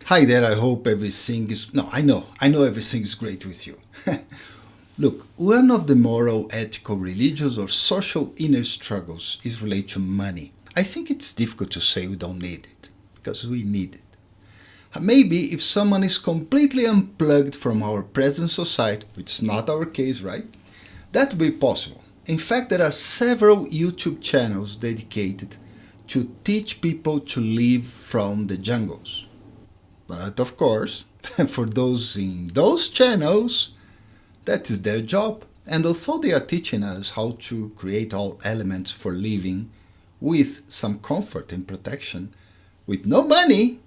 Hi there, I hope everything is. No, I know everything is great with you. Look, one of the moral, ethical, religious, or social inner struggles is related to money. I think it's difficult to say we don't need it, because we need it. Maybe if someone is completely unplugged from our present society, which is not our case, right? That would be possible. In fact, there are several YouTube channels dedicated to teach people to live from the jungles. But of course, for those in those channels, that is their job. And although they are teaching us how to create all elements for living with some comfort and protection, with no money,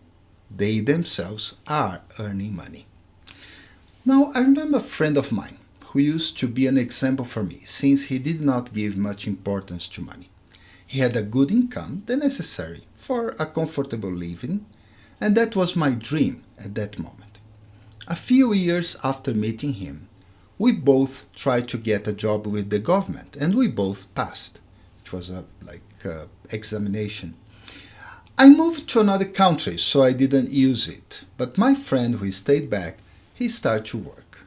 they themselves are earning money. Now, I remember a friend of mine who used to be an example for me since he did not give much importance to money. He had a good income, the necessary for a comfortable living, and that was my dream at that moment. A few years after meeting him, we both tried to get a job with the government, and we both passed. It was a examination. I moved to another country, so I didn't use it. But my friend who stayed back, he started to work.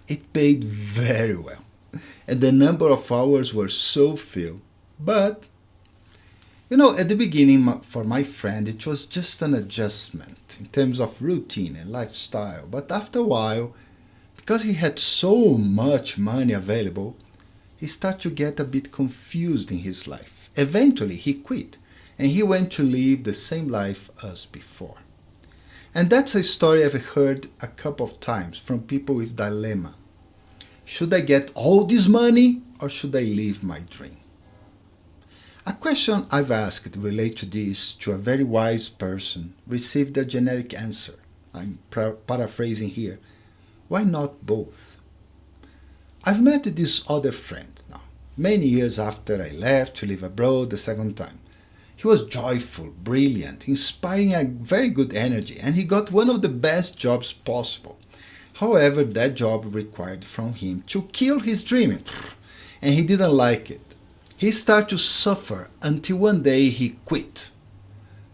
It paid very well, and the number of hours were so few. But at the beginning, for my friend, it was just an adjustment in terms of routine and lifestyle. But after a while, because he had so much money available, he started to get a bit confused in his life. Eventually, he quit and he went to live the same life as before. And that's a story I've heard a couple of times from people with dilemma. Should I get all this money or should I live my dream? A question I've asked related to this to a very wise person received a generic answer. I'm paraphrasing here. Why not both? I've met this other friend now, many years after I left to live abroad the second time. He was joyful, brilliant, inspiring a very good energy, and he got one of the best jobs possible. However, that job required from him to kill his dream, and he didn't like it. He started to suffer until one day he quit.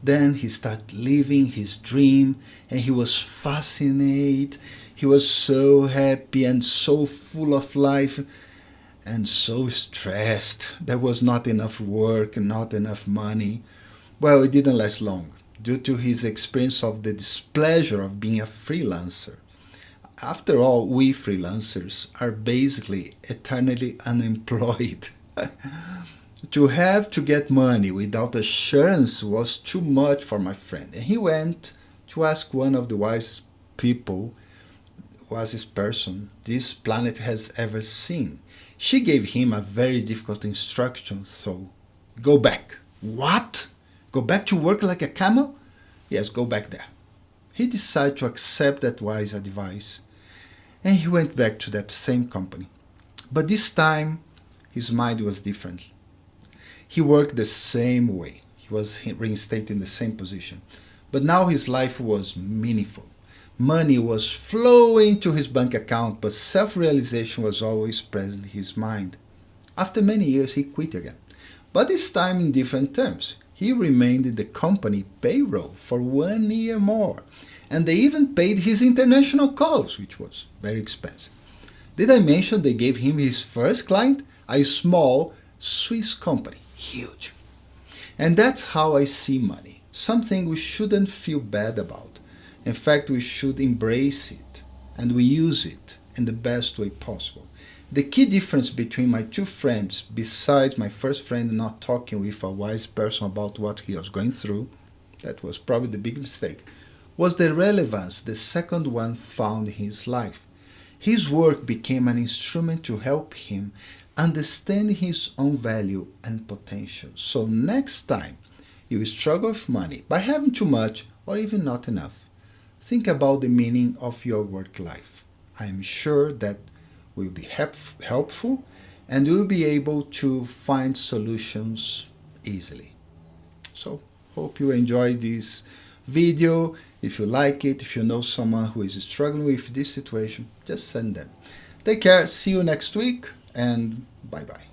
Then he started living his dream and he was fascinated. He was so happy and so full of life and so stressed. There was not enough work, not enough money. Well, it didn't last long due to his experience of the displeasure of being a freelancer. After all, we freelancers are basically eternally unemployed. To have to get money without assurance was too much for my friend, and he went to ask one of the wisest person this planet has ever seen. She gave him a very difficult instruction, so go back. What? Go back to work like a camel? Yes, go back there. He decided to accept that wise advice, and he went back to that same company. But this time, his mind was different. He worked the same way. He was reinstated in the same position. But now his life was meaningful. Money was flowing to his bank account, but self-realization was always present in his mind. After many years, he quit again. But this time in different terms. He remained in the company payroll for 1 year more. And they even paid his international calls, which was very expensive. Did I mention they gave him his first client? A small Swiss company. Huge. And that's how I see money. Something we shouldn't feel bad about. In fact, we should embrace it and we use it in the best way possible. The key difference between my two friends, besides my first friend not talking with a wise person about what he was going through, that was probably the big mistake, was the relevance the second one found in his life. His work became an instrument to help him understand his own value and potential. So next time you struggle with money by having too much or even not enough, think about the meaning of your work life. I am sure that will be helpful and you will be able to find solutions easily. So hope you enjoy this video. If you like it, if you know someone who is struggling with this situation, just send them. Take care, see you next week, and bye-bye.